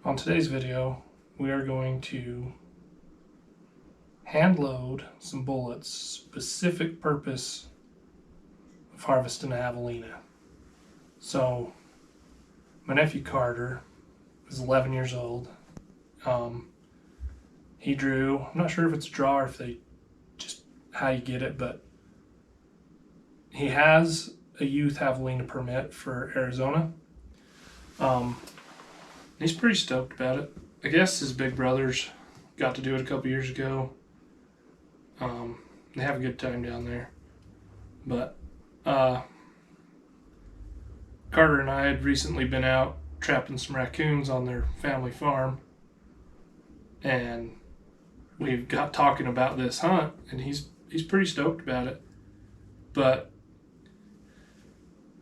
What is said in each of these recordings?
On today's video, we are going to hand load some bullets, specific purpose of harvesting a javelina. So, my nephew Carter is 11 years old. He drew, I'm not sure if it's a draw or if they just how you get it, but he has a youth javelina permit for Arizona. He's pretty stoked about it. I guess his big brothers got to do it a couple years ago. They have a good time down there. But Carter and I had recently been out trapping some raccoons on their family farm, and we got talking about this hunt, and he's pretty stoked about it. But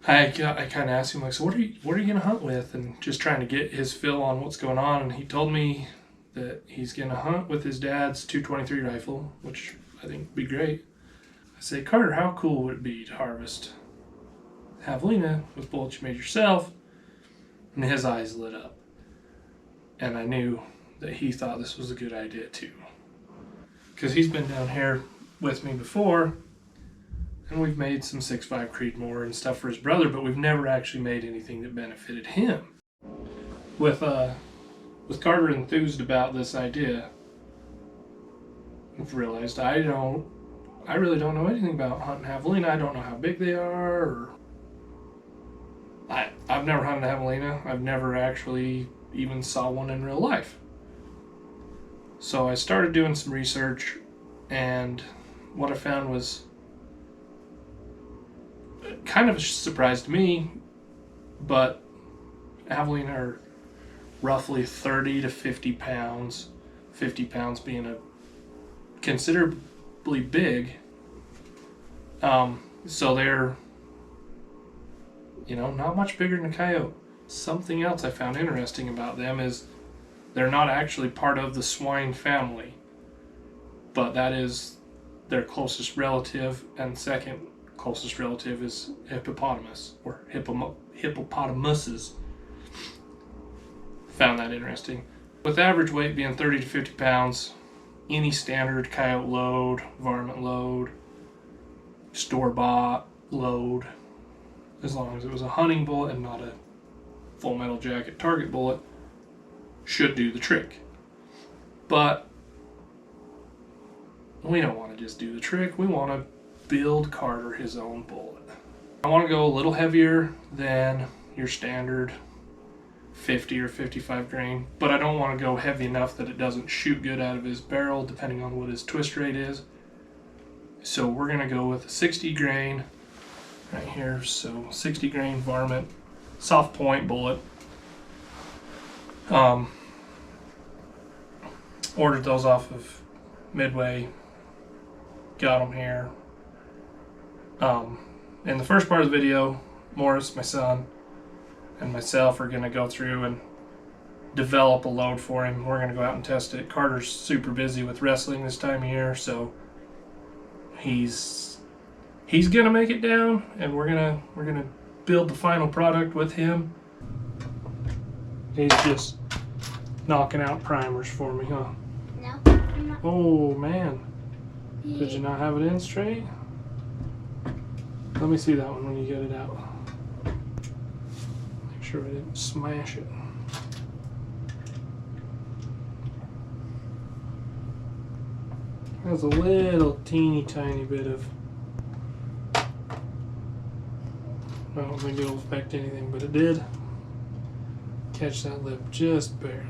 I kind of asked him, like, so what are you gonna hunt with, and just trying to get his fill on what's going on. And he told me that he's gonna hunt with his dad's .223 rifle, which I think would be great. I say, Carter, how cool would it be to harvest javelina with bullets you made yourself? And his eyes lit up, and I knew that he thought this was a good idea too, because he's been down here with me before, and we've made some 6.5 Creedmoor and stuff for his brother, but we've never actually made anything that benefited him. With Carter enthused about this idea, I've realized I really don't know anything about hunting javelina. I don't know how big they are, or I've never hunted a javelina. I've never actually even saw one in real life. So I started doing some research, and what I found was kind of a surprise to me, but javelina are roughly 30 to 50 pounds, 50 pounds being a considerably big. So they're, not much bigger than a coyote. Something else I found interesting about them is they're not actually part of the swine family, but that is their closest relative, and second closest relative is hippopotamus, or hippopotamuses. Found that interesting. With average weight being 30 to 50 pounds, any standard coyote load, varmint load, store-bought load, as long as it was a hunting bullet and not a full metal jacket target bullet, should do the trick. But we don't want to just do the trick. We want to build Carter his own bullet. I want to go a little heavier than your standard 50 or 55 grain, but I don't want to go heavy enough that it doesn't shoot good out of his barrel, depending on what his twist rate is. So we're going to go with a 60 grain right here. So 60 grain varmint soft point bullet. Ordered those off of Midway. Got them here. In the first part of the video, Morris, my son, and myself are going to go through and develop a load for him. We're going to go out and test it. Carter's super busy with wrestling this time of year, so he's going to make it down, and we're going to build the final product with him. He's just knocking out primers for me, huh? No, I'm not. Oh, man. Did you not have it in straight? Let me see that one when you get it out. Make sure I didn't smash it. There's a little teeny tiny bit of, I don't think it'll affect anything, but it did catch that lip just barely.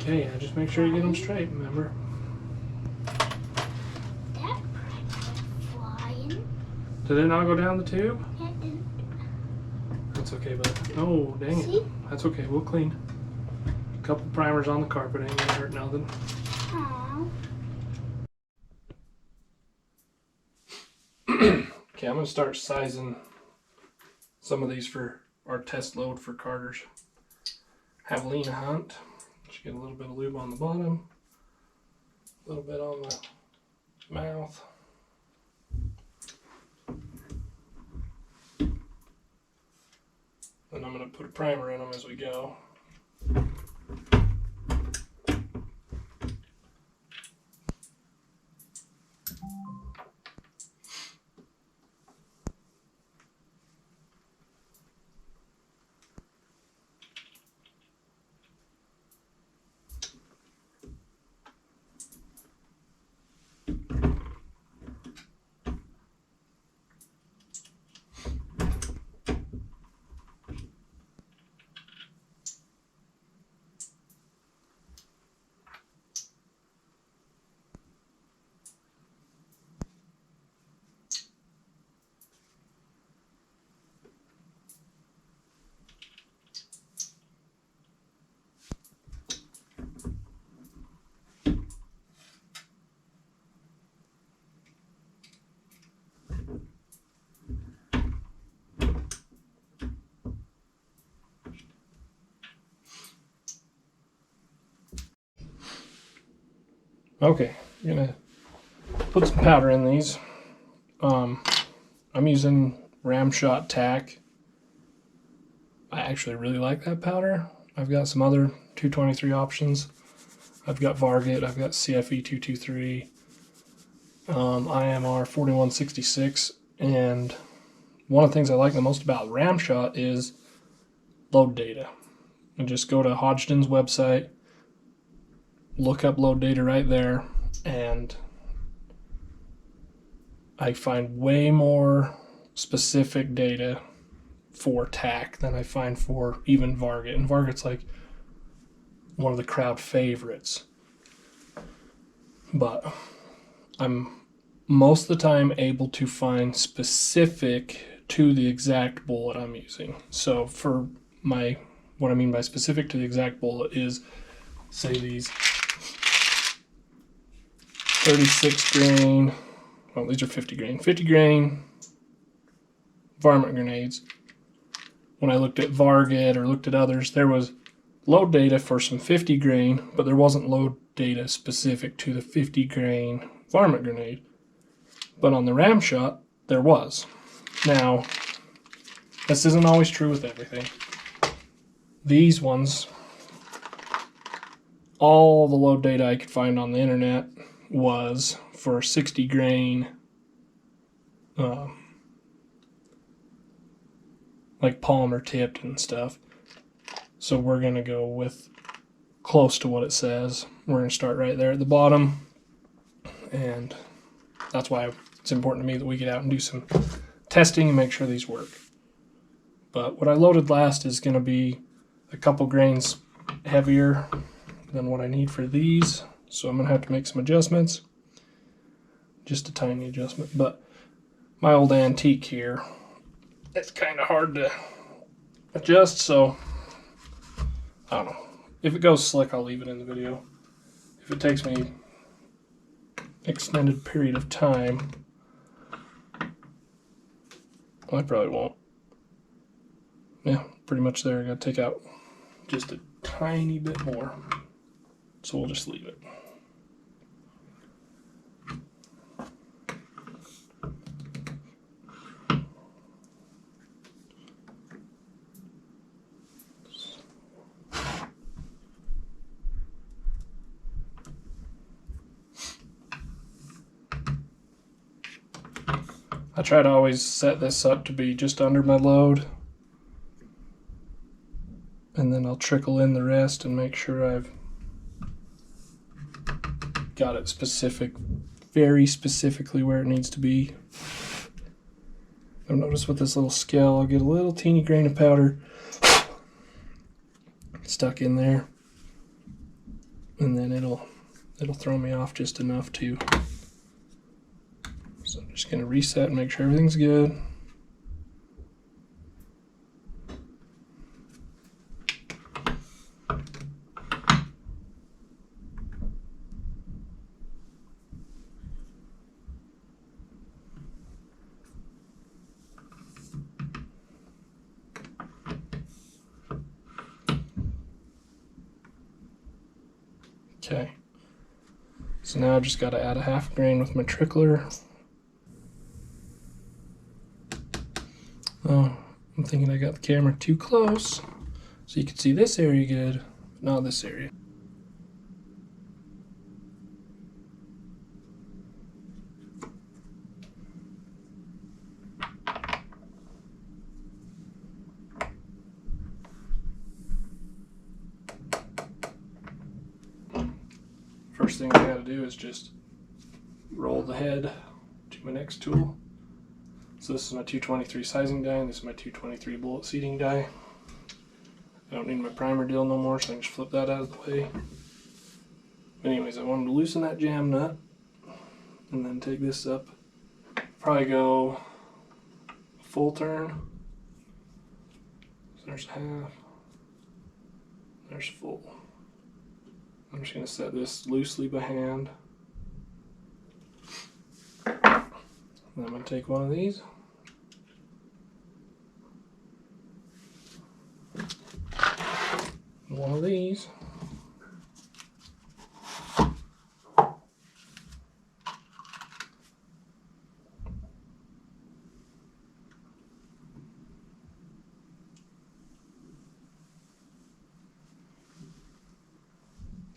Okay, now just make sure you get them straight, remember? That went flying. Did it not go down the tube? Yeah, it didn't. That's okay, but oh, dang it. See? That's okay, we'll clean. A couple primers on the carpet ain't gonna hurt nothing. Aww. Okay, I'm gonna start sizing some of these for our test load for Carter's javelina hunt. Just get a little bit of lube on the bottom, a little bit on the mouth. And I'm going to put a primer in them as we go. Okay, I'm gonna put some powder in these. I'm using Ramshot tack. I actually really like that powder. I've got some other 223 options. I've got Varget, I've got CFE 223, IMR 4166, and one of the things I like the most about Ramshot is load data. And just go to Hodgdon's website, look up load data right there, and I find way more specific data for tack than I find for even Varget. And Varget's like one of the crowd favorites. But I'm most of the time able to find specific to the exact bullet I'm using. So for what I mean by specific to the exact bullet is, say these 36 grain, well, these are 50 grain varmint grenades. When I looked at Varget or looked at others, there was load data for some 50 grain, but there wasn't load data specific to the 50 grain varmint grenade. But on the Ramshot, there was. Now, this isn't always true with everything. These ones, all the load data I could find on the internet was for 60 grain, like palmer tipped and stuff. So we're going to go with close to what it says. We're going to start right there at the bottom. And that's why it's important to me that we get out and do some testing and make sure these work. But what I loaded last is going to be a couple grains heavier than what I need for these. So I'm going to have to make some adjustments. Just a tiny adjustment. But my old antique here, it's kind of hard to adjust, so I don't know. If it goes slick, I'll leave it in the video. If it takes me extended period of time, well, I probably won't. Yeah, pretty much there. I gotta take out just a tiny bit more. So we'll just leave it. I try to always set this up to be just under my load, and then I'll trickle in the rest and make sure I've got it very specifically where it needs to be. I've noticed with this little scale, I'll get a little teeny grain of powder stuck in there, and then it'll throw me off just enough to. So I'm just going to reset and make sure everything's good. Okay, so now I've just got to add a half grain with my trickler. Oh, I'm thinking I got the camera too close, so you can see this area good, but not this area. First thing I gotta do is just roll the head to my next tool. So this is my 223 sizing die, and this is my 223 bullet seating die. I don't need my primer deal no more, so I can just flip that out of the way. But anyways, I wanted to loosen that jam nut, and then take this up. Probably go a full turn. So there's half. There's full. I'm just going to set this loosely by hand. Then I'm going to take one of these. One of these.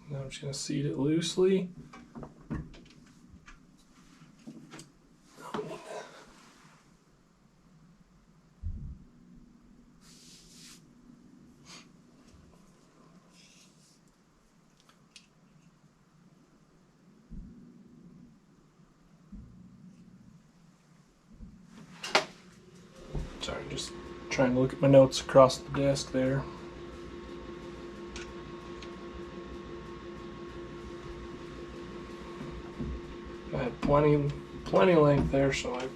Now I'm just going to seat it loosely. Sorry, just trying to look at my notes across the desk there. I had plenty of length there, so I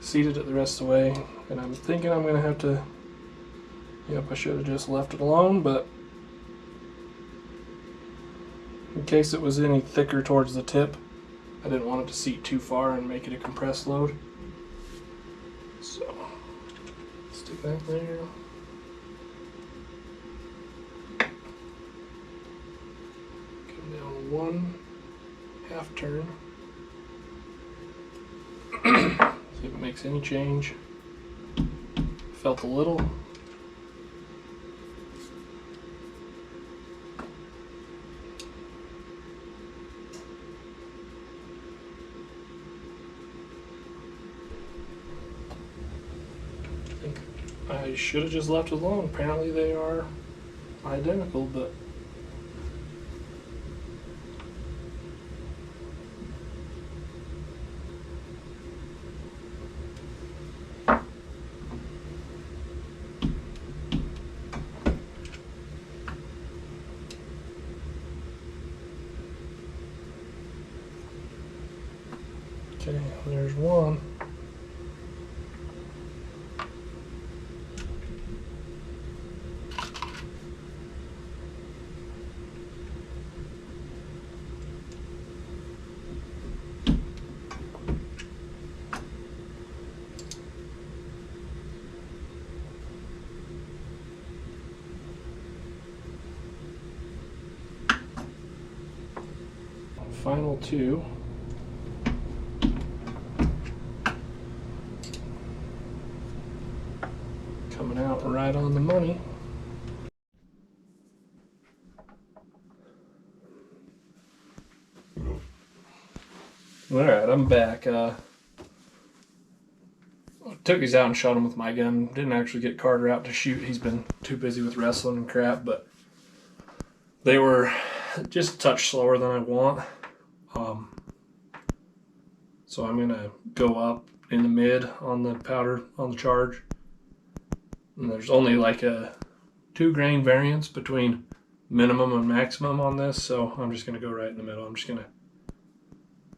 seated it the rest of the way, and I'm thinking I'm gonna have to, yep, I should have just left it alone, but in case it was any thicker towards the tip, I didn't want it to seat too far and make it a compressed load. So, stick that there. Come down one half turn. See if it makes any change. Felt a little. I think I should have just left it alone. Apparently they are identical, but okay, there's one. Final two. Coming out right on the money. Alright, I'm back. Took these out and shot him with my gun. Didn't actually get Carter out to shoot. He's been too busy with wrestling and crap, but they were just a touch slower than I want. So I'm gonna go up in the mid on the powder, on the charge. And there's only like a 2 grain variance between minimum and maximum on this, so I'm just gonna go right in the middle. I'm just gonna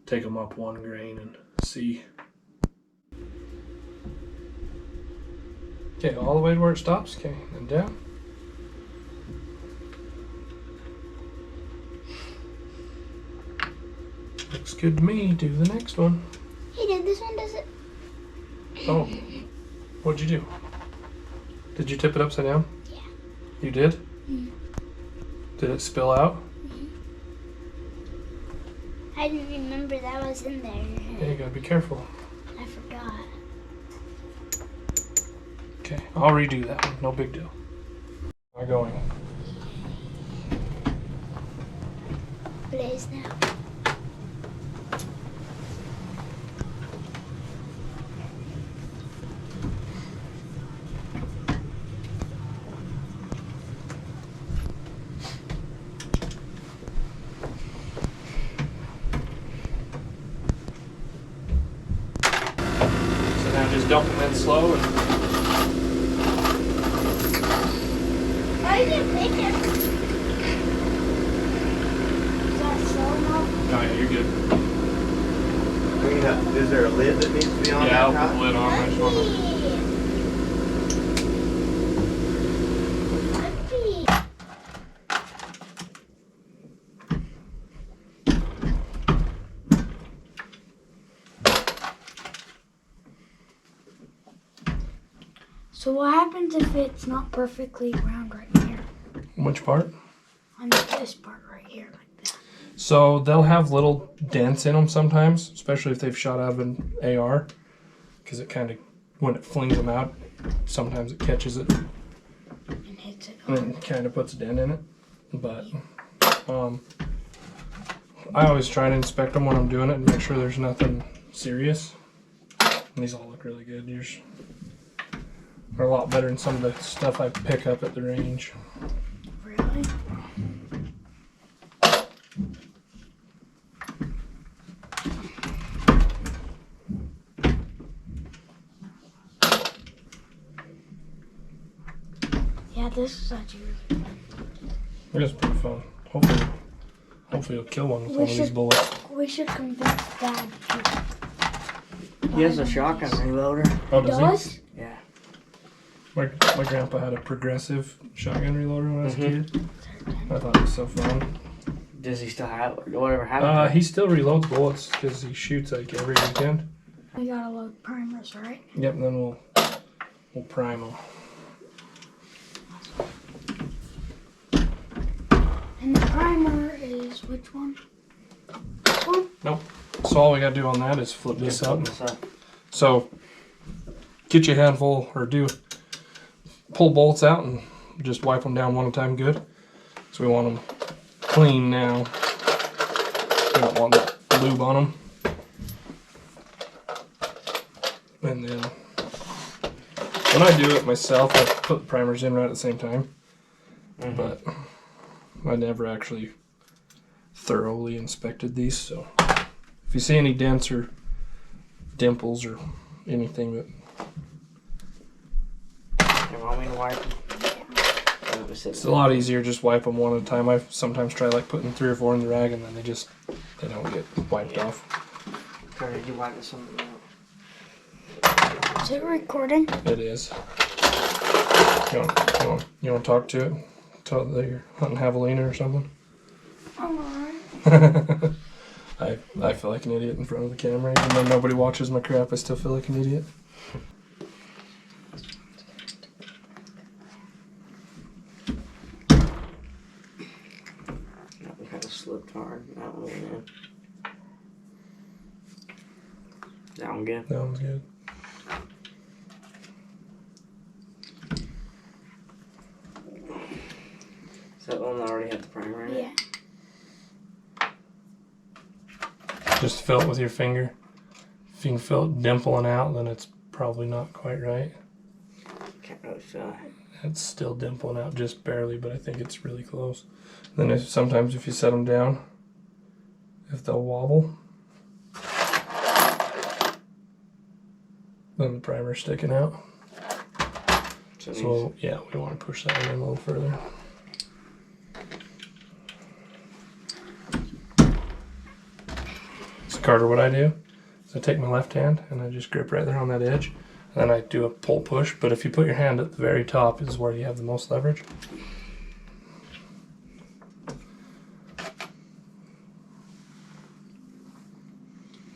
take them up 1 grain and see. Okay, all the way to where it stops. Okay, and down. Looks good to me. Do the next one. Hey, Dad, this one does it. Oh, what'd you do? Did you tip it upside down? Yeah. You did? Mm-hmm. Did it spill out? Mm-hmm. I didn't remember that was in there. Yeah, you gotta be careful. I forgot. Okay. I'll redo that one. No big deal. We're going. Blaze now. So now just dump them in slow and I didn't pick it. Is that slow enough? oh yeah, you're good. Clean up. Is there a lid that needs to be on Yeah, I'll that put the top? lid on. I just wanna... So what happens if it's not perfectly round right here? Which part? On this part right here, like that. So they'll have little dents in them sometimes, especially if they've shot out of an AR, because it kind of, when it flings them out, sometimes it catches it And hits it. and then kind of puts a dent in it. But I always try to inspect them when I'm doing it and make sure there's nothing serious. And these all look really good. Yours are a lot better than some of the stuff I pick up at the range. Really? Yeah, this is actually really fun. It is pretty fun. Hopefully you'll kill one with We one of these should- bullets. We should convince Dad to. He has a shotgun reloader. Oh, does he? Does? Yeah. My grandpa had a progressive shotgun reloader when I was a Mhm. kid. I thought it was so fun. Does he still have it? Whatever happened? He still reloads bullets because he shoots like every weekend. We gotta load primers, right? Yep, and then we'll prime them. And the primer is which one? This one? So all we gotta do on that is flip this up. This up. So get you a handful or pull bolts out and just wipe them down one at a time good. So we want them clean now. We don't want that lube on them. And then when I do it myself, I put primers in right at the same time. Mhm. But I never actually thoroughly inspected these. So if you see any dents or dimples or anything that You want me to wipe them? it's a lot easier, just wipe them one at a time. I sometimes try like putting 3 or 4 in the rag and then they don't get wiped off. Or did you wipe this one out? Is it recording? It is. You want to talk to it? Tell it that you're hunting javelina or something? Alright. I feel like an idiot in front of the camera. Even though nobody watches my crap, I still feel like an idiot. That one kind of slipped hard. That one went in. That one good? That one's good. Is that one that already had the primer in it? Yeah. Just feel it with your finger. If you can feel it dimpling out, then it's probably not quite right. Can't really feel it. It's still dimpling out just barely, but I think it's really close. Then sometimes if you set them down, if they'll wobble, then the primer's sticking out. So yeah, we want to push that one in a little further. So Carter, what I do is I take my left hand and I just grip right there on that edge. And then I do a pull push, but if you put your hand at the very top is where you have the most leverage.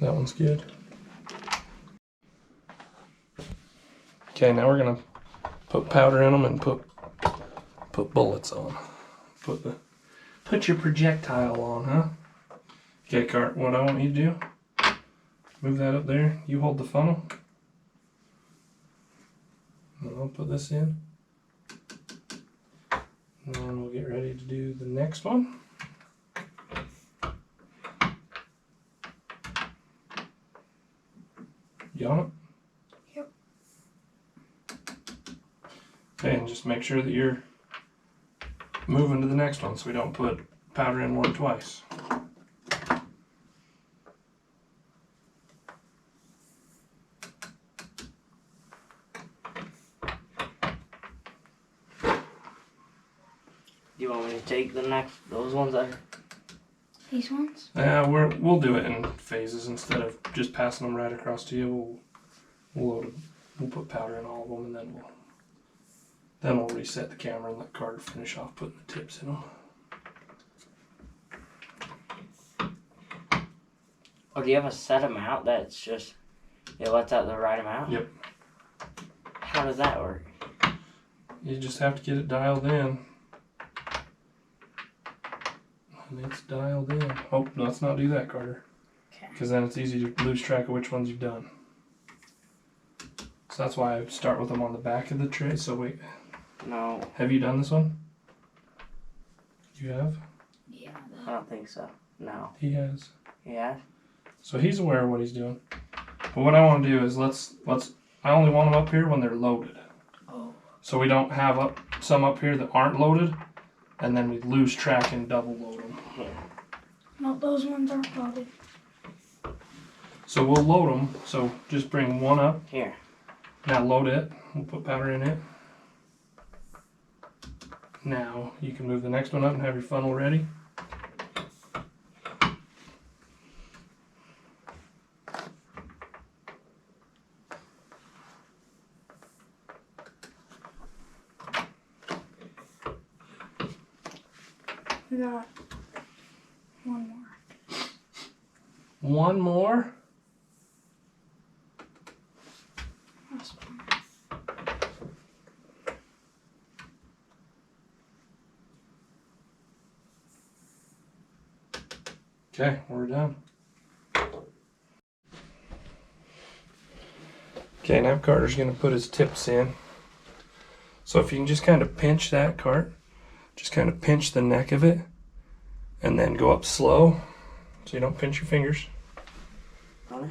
That one's good. Okay, now we're gonna put powder in them and put bullets on. Put your projectile on, huh? Okay, Cart, what I want you to do, move that up there. You hold the funnel. And I'll put this in. And then we'll get ready to do the next one. You on it? Yep. Okay, and just make sure that you're moving to the next one so we don't put powder in one twice. Do you want me to take those ones that are... These ones? Yeah, we'll do it in phases instead of just passing them right across to you. We'll load them. We'll put powder in all of them, and then we'll reset the camera and let Carter finish off putting the tips in them. Oh, do you have a set amount that's just... It lets out the right amount? Yep. How does that work? You just have to get it dialed in. And it's dialed in. Oh, let's not do that, Carter. Okay. Because then it's easy to lose track of which ones you've done. So that's why I start with them on the back of the tray. So wait, No, have you done this one? You have? Yeah. I don't think so. No. He has. Yeah? So he's aware of what he's doing. But what I want to do is I only want them up here when they're loaded. Oh. So we don't have some up here that aren't loaded, and then we lose track and double load them. No, those ones aren't loaded. So we'll load them. So just bring one up. Here. Now load it. We'll put powder in it. Now you can move the next one up and have your funnel ready. We got one more. One more. Last one. Okay, we're done. Okay, now Carter's going to put his tips in. So if you can just kind of pinch that, Cart, just kind of pinch the neck of it, and then go up slow, so you don't pinch your fingers. On it?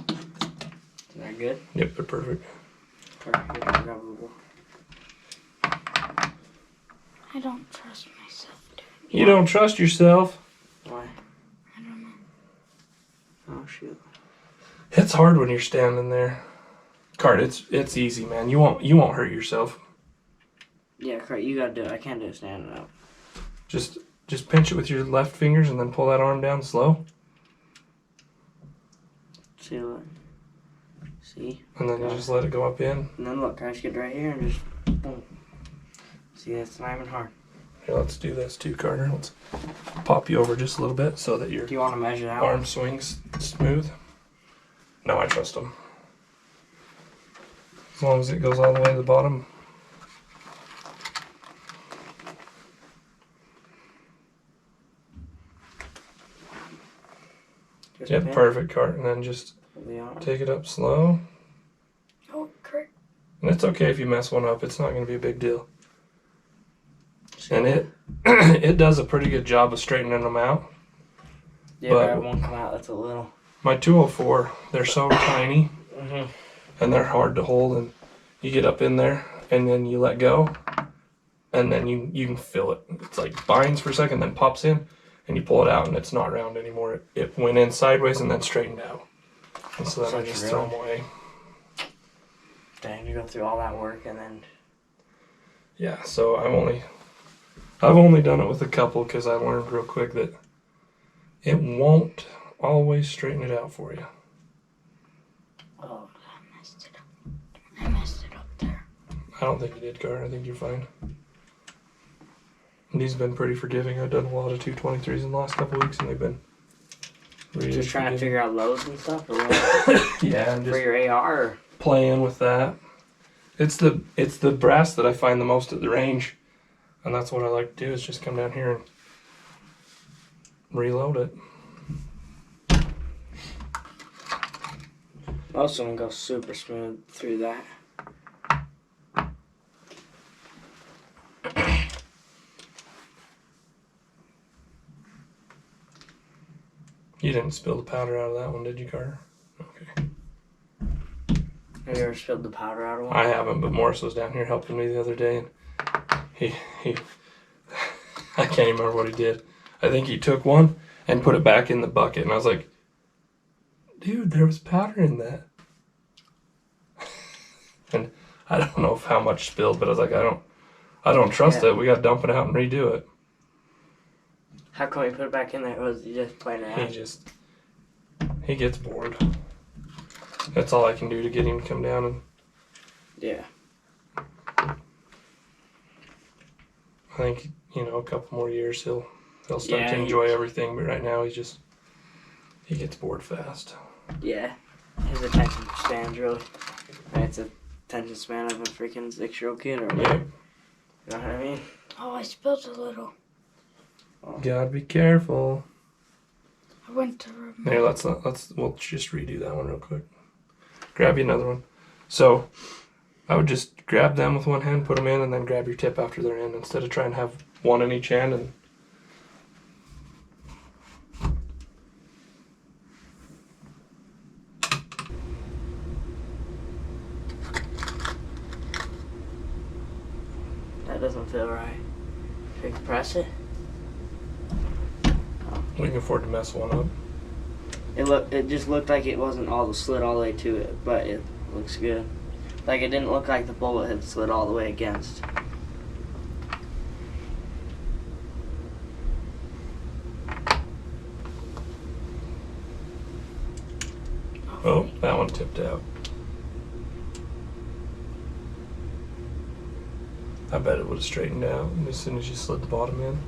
Is that good? Yep, they're perfect. Perfect. I don't trust myself doing You don't trust yourself? Why? I don't know. Oh, shoot. It's hard when you're standing there. Cart, it's easy, man. You won't hurt yourself. Yeah, correct. You gotta do it. I can't do it standing up. Just pinch it with your left fingers and then pull that arm down slow. See what? See? And then you just let it go up in. And then look, I just get right here and just boom. See, that's not even hard. Here, let's do this too, Carter. Let's pop you over just a little bit so that your Do you want to measure that? arm swings smooth. No, I trust them. As long as it goes all the way to the bottom. Just Yep, pinch perfect, Cart. And then just the arm. take it up slow. Oh, correct. And it's okay if you mess one up. It's not going to be a big deal. See? And it does a pretty good job of straightening them out. Yeah, but- but it won't come out. That's a little. My 204, they're so tiny Mm-hmm. and they're hard to hold, and you get up in there and then you let go and then you can feel it. It's like binds for a second, then pops in, and you pull it out and it's not round anymore. It went in sideways and then straightened out. And so then I just throw them away. Dang, you go through all that work and then. Yeah, so I've only done it with a couple because I learned real quick that it won't always straighten it out for you. Oh, I messed it up. I messed it up there. I don't think you did, Gar. I think you're fine. And these have been pretty forgiving. I've done a lot of 223s in the last couple weeks, and they've been really Just trying to forgiving. figure out loads and stuff or what? Yeah, and For just your AR? Or? playing with that. It's the brass that I find the most at the range. And that's what I like to do, is just come down here and reload it. Most of them go super smooth through that. You didn't spill the powder out of that one, did you, Carter? Okay. Have you ever spilled the powder out of one? I haven't, but Morris was down here helping me the other day, and he I can't even remember what he did. I think he took one and put it back in the bucket, and I was like, dude, there was powder in that. And I don't know how much spilled, but I was like, I don't trust it. We got to dump it out and redo it. How come you put it back in there? Was he just playing it out? He gets bored. That's all I can do to get him to come down, and Yeah. I think, a couple more years he'll start to enjoy everything, but right now he gets bored fast. Yeah. His attention span's really. It's a attention span of a freaking 6-year-old kid or whatever. Yeah. You know what I mean? Oh, I spilled a little. Gotta be careful. I went to remove. Here, we'll just redo that one real quick. Grab you another one. So, I would just grab them with one hand, put them in, and then grab your tip after they're in, instead of trying to have one in each hand. And That doesn't feel right. Should we press it? we can afford to mess one up. It just looked like it wasn't slid all the way to it, but it looks good. Like it didn't look like the bullet had slid all the way against. Oh, that one tipped out. I bet it would have straightened out as soon as you slid the bottom in.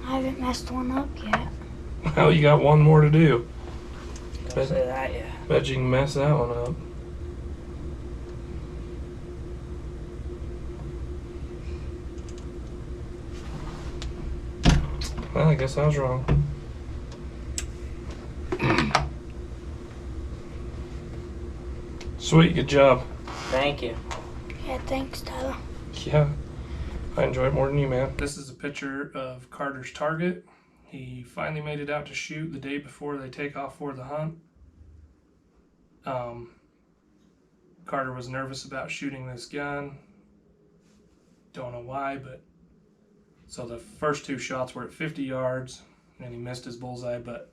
I haven't messed one up yet. Well, you got one more to do. Don't say that yet. Bet you can mess that one up. Well, I guess I was wrong. Sweet, good job. Thank you. Yeah, thanks, Tyler. Yeah, I enjoy it more than you, man. This is a picture of Carter's target. He finally made it out to shoot the day before they take off for the hunt. Carter was nervous about shooting this gun. Don't know why, but so the first 2 shots were at 50 yards, and he missed his bullseye, but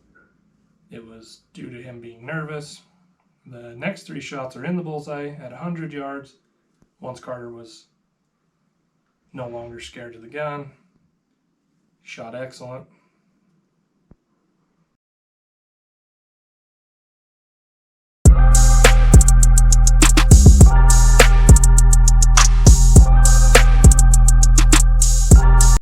it was due to him being nervous. The next 3 shots are in the bullseye at 100 yards. Once Carter was no longer scared of the gun, shot excellent.